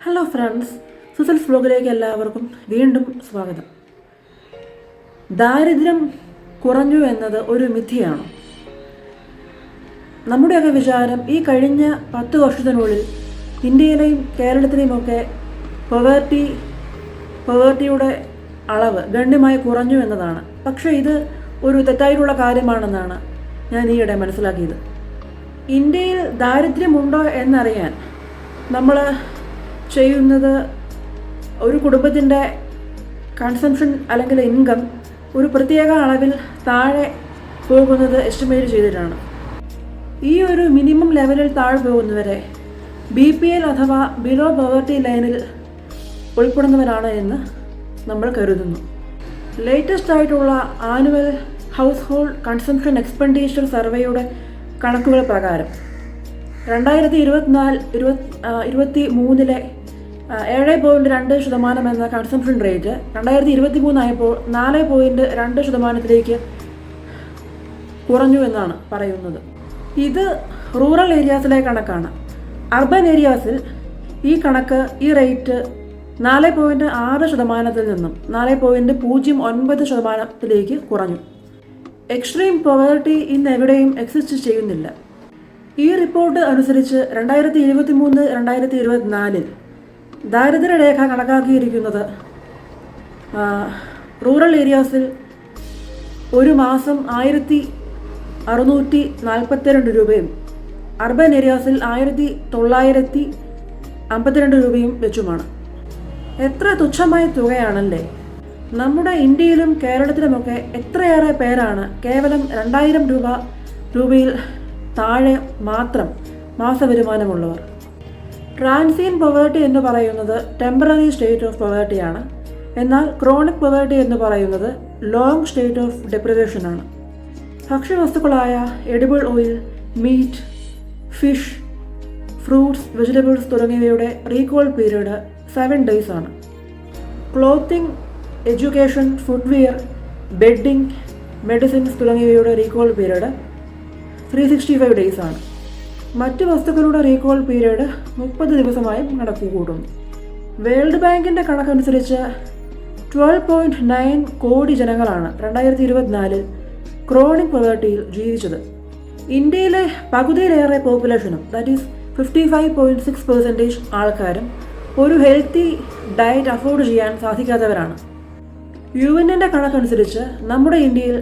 Hello friends, സുസൽസ് വ്ലോഗിലേക്ക് എല്ലാവർക്കും വീണ്ടും സ്വാഗതം. ദാരിദ്ര്യം കുറഞ്ഞു എന്നത് ഒരു മിഥ്യയാണോ? നമ്മുടെയൊക്കെ വിചാരം ഈ കഴിഞ്ഞ 10 വർഷത്തിനുള്ളിൽ ഇന്ത്യയിലെയും കേരളത്തിലെയുമൊക്കെ പവേർട്ടിയുടെ അളവ് ഗണ്യമായി കുറഞ്ഞു എന്നതാണ്. പക്ഷേ ഇത് ഒരു തെറ്റായിട്ടുള്ള കാര്യമാണെന്നാണ് ഞാൻ ഈയിടെ മനസ്സിലാക്കിയത്. ഇന്ത്യയിൽ ദാരിദ്ര്യമുണ്ടോ എന്നറിയാൻ നമ്മൾ ചെയ്യുന്നത് ഒരു കുടുംബത്തിൻ്റെ കൺസംഷൻ അല്ലെങ്കിൽ ഇൻകം ഒരു പ്രത്യേക അളവിൽ താഴെ പോകുന്നത് എസ്റ്റിമേറ്റ് ചെയ്തിട്ടാണ്. ഈ ഒരു മിനിമം ലെവലിൽ താഴെ പോകുന്നവരെ BPL അഥവാ ബിലോ പോവർട്ടി ലൈനിൽ ഉൾപ്പെടുന്നവരാണ് എന്ന് നമ്മൾ കരുതുന്നു. ലേറ്റസ്റ്റ് ആയിട്ടുള്ള annual house hold consumption expenditure സർവേയുടെ കണക്കുകൾ പ്രകാരം 2023 7.2% എന്ന കൺസംഷൻ റേറ്റ് 2023 ആയപ്പോൾ 4.2% കുറഞ്ഞു എന്നാണ് പറയുന്നത്. ഇത് റൂറൽ ഏരിയാസിലെ കണക്കാണ്. അർബൻ ഏരിയാസിൽ ഈ റേറ്റ് 4.6% നിന്നും 4.09% കുറഞ്ഞു. എക്സ്ട്രീം പോവർട്ടി ഇന്ന് എവിടെയും എക്സിസ്റ്റ് ചെയ്യുന്നില്ല. ഈ റിപ്പോർട്ട് അനുസരിച്ച് 2023-2024 ദാരിദ്ര്യരേഖ കണക്കാക്കിയിരിക്കുന്നത് റൂറൽ ഏരിയാസിൽ ഒരു മാസം 1642 രൂപയും അർബൻ ഏരിയാസിൽ 1952 രൂപയും വെച്ചുമാണ്. എത്ര തുച്ഛമായ തുകയാണല്ലേ! നമ്മുടെ ഇന്ത്യയിലും കേരളത്തിലുമൊക്കെ എത്രയേറെ പേരാണ് കേവലം 2000 രൂപയിൽ താഴെ മാത്രം മാസവരുമാനമുള്ളവർ. ട്രാൻസിയൻ പോവേർട്ടി എന്ന് പറയുന്നത് ടെമ്പററി സ്റ്റേറ്റ് ഓഫ് പോവേർട്ടിയാണ്. എന്നാൽ ക്രോണിക് പോവേർട്ടി എന്ന് പറയുന്നത് ലോങ് സ്റ്റേറ്റ് ഓഫ് ഡെപ്രിവേഷനാണ്. ഭക്ഷ്യവസ്തുക്കളായ edible oil, meat, fish, fruits, vegetables തുടങ്ങിയവയുടെ റീകോൾ പീരീഡ് 7 days ആണ്. Clothing, education, footwear, bedding, medicines തുടങ്ങിയവയുടെ റീകോൾ പീരീഡ് 365 days ആണ്. മറ്റ് വസ്തുക്കളുടെ റീകോൾ പീരീഡ് 30 ദിവസമായും കണക്കുകൂട്ടുന്നു. വേൾഡ് ബാങ്കിൻ്റെ കണക്കനുസരിച്ച് 12.9 കോടി ജനങ്ങളാണ് 2024 ക്രോണിക് പോവേർട്ടിയിൽ ജീവിച്ചത്. ഇന്ത്യയിലെ പകുതിയിലേറെ പോപ്പുലേഷനും, ദാറ്റ് ഈസ് 55.6% ആൾക്കാരും ഒരു ഹെൽത്തി ഡയറ്റ് അഫോർഡ് ചെയ്യാൻ സാധിക്കാത്തവരാണ്. UN-ൻ്റെ കണക്കനുസരിച്ച് നമ്മുടെ ഇന്ത്യയിൽ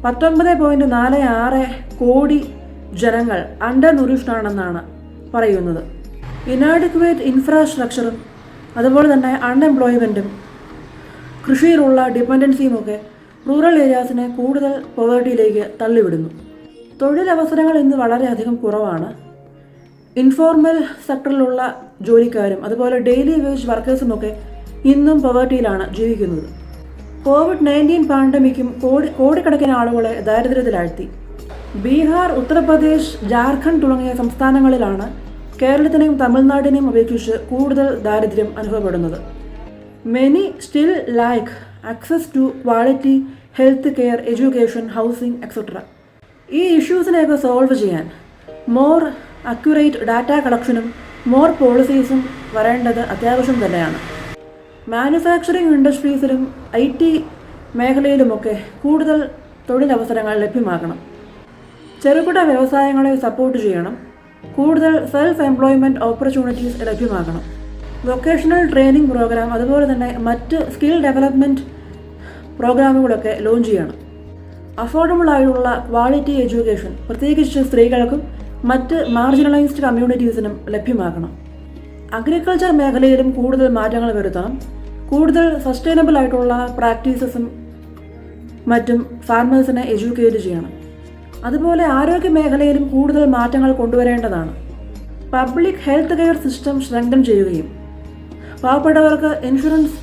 19.46 കോടി ജനങ്ങൾ അണ്ടർ ന്യൂറിഷ്ഡ് ആണെന്നാണ് പറയുന്നത്. ഇനാഡിക്വേറ്റ് ഇൻഫ്രാസ്ട്രക്ചറും അതുപോലെ തന്നെ അൺഎംപ്ലോയ്മെൻറ്റും കൃഷിയിലുള്ള ഡിപ്പെൻഡൻസിയുമൊക്കെ റൂറൽ ഏരിയാസിനെ കൂടുതൽ പോവേർട്ടിയിലേക്ക് തള്ളിവിടുന്നു. തൊഴിലവസരങ്ങൾ ഇന്ന് വളരെയധികം കുറവാണ്. ഇൻഫോർമൽ സെക്ടറിലുള്ള ജോലിക്കാരും അതുപോലെ ഡെയിലി വേജ് വർക്കേഴ്സുമൊക്കെ ഇന്നും പോവേർട്ടിയിലാണ് ജീവിക്കുന്നത്. COVID-19 പാൻഡമിക്കും കോടിക്കണക്കിന് ആളുകളെ ദാരിദ്ര്യത്തിലാഴ്ത്തി. ബീഹാർ, ഉത്തർപ്രദേശ്, ജാർഖണ്ഡ് തുടങ്ങിയ സംസ്ഥാനങ്ങളിലാണ് കേരളത്തിനെയും തമിഴ്നാടിനെയും അപേക്ഷിച്ച് കൂടുതൽ ദാരിദ്ര്യം അനുഭവപ്പെടുന്നത്. Many still lack access to quality health care, education, housing etcetera. ഈ ഇഷ്യൂസിനെയൊക്കെ സോൾവ് ചെയ്യാൻ മോർ അക്യുറേറ്റ് ഡാറ്റ കളക്ഷനും മോർ പോളിസീസും വരേണ്ടത് അത്യാവശ്യം തന്നെയാണ്. മാനുഫാക്ചറിംഗ് ഇൻഡസ്ട്രീസിലും IT മേഖലയിലുമൊക്കെ കൂടുതൽ തൊഴിലവസരങ്ങൾ ലഭ്യമാക്കണം. ചെറുകിട വ്യവസായങ്ങളെ സപ്പോർട്ട് ചെയ്യണം. കൂടുതൽ സെൽഫ് എംപ്ലോയ്മെൻറ്റ് ഓപ്പർച്യൂണിറ്റീസ് ലഭ്യമാക്കണം. വൊക്കേഷണൽ ട്രെയിനിങ് പ്രോഗ്രാം അതുപോലെ തന്നെ മറ്റ് സ്കിൽ ഡെവലപ്മെൻറ്റ് പ്രോഗ്രാമുകളൊക്കെ ലോഞ്ച് ചെയ്യണം. അഫോർഡബിൾ ആയിട്ടുള്ള ക്വാളിറ്റി എഡ്യൂക്കേഷൻ പ്രത്യേകിച്ച് സ്ത്രീകൾക്കും മറ്റ് മാർജിനലൈസ്ഡ് കമ്മ്യൂണിറ്റീസിനും ലഭ്യമാക്കണം. അഗ്രികൾച്ചർ മേഖലയിലും കൂടുതൽ മാറ്റങ്ങൾ വരുത്തണം. കൂടുതൽ സസ്റ്റൈനബിൾ ആയിട്ടുള്ള പ്രാക്ടീസസും മറ്റും ഫാർമേഴ്സിനെ എഡ്യൂക്കേറ്റ് ചെയ്യണം. അതുപോലെ ആരോഗ്യ മേഖലയിലും കൂടുതൽ മാറ്റങ്ങൾ കൊണ്ടുവരേണ്ടതാണ്. Public health care system strengthen ചെയ്യുകയും പാവപ്പെട്ടവർക്ക് ഇൻഷുറൻസ്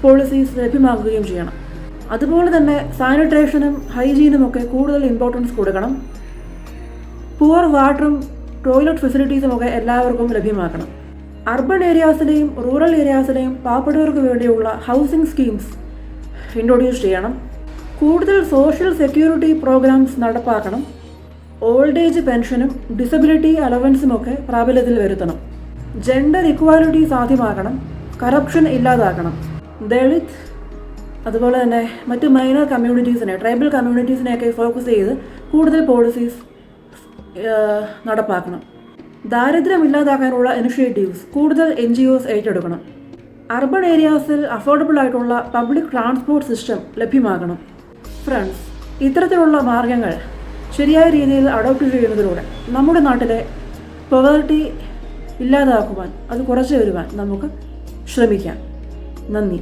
പോളിസീസ് ലഭ്യമാക്കുകയും ചെയ്യണം. അതുപോലെ തന്നെ സാനിറ്റേഷനും ഹൈജീനുമൊക്കെ കൂടുതൽ ഇമ്പോർട്ടൻസ് കൊടുക്കണം. പുവർ വാട്ടറും ടോയ്ലറ്റ് ഫെസിലിറ്റീസുമൊക്കെ എല്ലാവർക്കും ലഭ്യമാക്കണം. അർബൻ ഏരിയാസിലെയും റൂറൽ ഏരിയാസിലെയും പാവപ്പെട്ടവർക്ക് വേണ്ടിയുള്ള ഹൗസിംഗ് സ്കീംസ് ഇൻട്രൊഡ്യൂസ് ചെയ്യണം. കൂടുതൽ സോഷ്യൽ സെക്യൂരിറ്റി പ്രോഗ്രാംസ് നടപ്പാക്കണം. ഓൾഡ് ഏജ് പെൻഷനും ഡിസബിലിറ്റി അലവൻസുമൊക്കെ പ്രാബല്യത്തിൽ വരുത്തണം. ജെൻഡർ ഇക്വാലിറ്റി സാധ്യമാക്കണം, കറപ്ഷൻ ഇല്ലാതാക്കണം. ദളിത് അതുപോലെ തന്നെ മറ്റ് മൈനർ കമ്മ്യൂണിറ്റീസിനെ, ട്രൈബൽ കമ്മ്യൂണിറ്റീസിനെയൊക്കെ ഫോക്കസ് ചെയ്ത് കൂടുതൽ പോളിസീസ് നടപ്പാക്കണം. ദാരിദ്ര്യം ഇല്ലാതാക്കാനുള്ള ഇനിഷ്യേറ്റീവ്സ് കൂടുതൽ NGOs ഏറ്റെടുക്കണം. അർബൺ ഏരിയാസിൽ അഫോർഡബിൾ ആയിട്ടുള്ള പബ്ലിക് ട്രാൻസ്പോർട്ട് സിസ്റ്റം ലഭ്യമാക്കണം. ഫ്രണ്ട്സ്, ഇത്തരത്തിലുള്ള മാർഗങ്ങൾ ശരിയായ രീതിയിൽ അഡോപ്റ്റ് ചെയ്യുന്നതിലൂടെ നമ്മുടെ നാട്ടിലെ പോവർട്ടി ഇല്ലാതാക്കുവാൻ, അത് കുറച്ചു വരുവാൻ നമുക്ക് ശ്രമിക്കാം. നന്ദി.